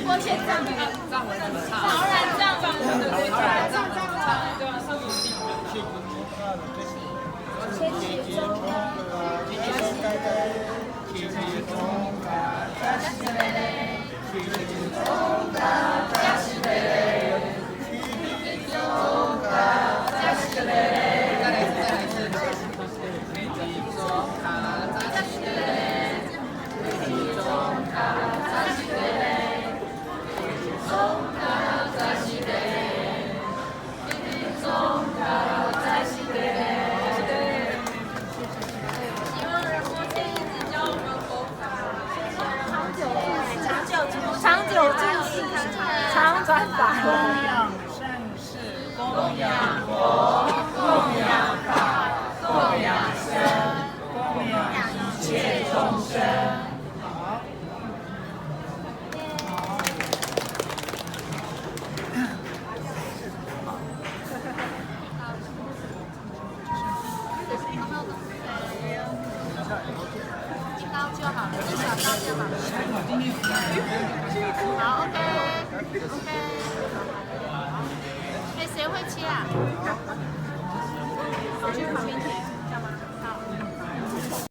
锅贴藏文怎么唱？陶然藏文，对对，陶然藏文怎么唱？对啊，上面有地名。千禧中华，千禧代代，千禧中华，加西德勒，千禧中华，加西德勒，千禧中华，加西德勒。再来一次，千禧中华，加西德勒，千禧中华，加西德勒，千禧中华，加西德勒，千禧中华，加西德勒。长久住世，长转法轮。供养善事，供养佛，供养法，供养僧，供养一切众生。好。一刀就好了，一小刀就好了。好 ，OK， 哎，谁会切啊？我去旁边切。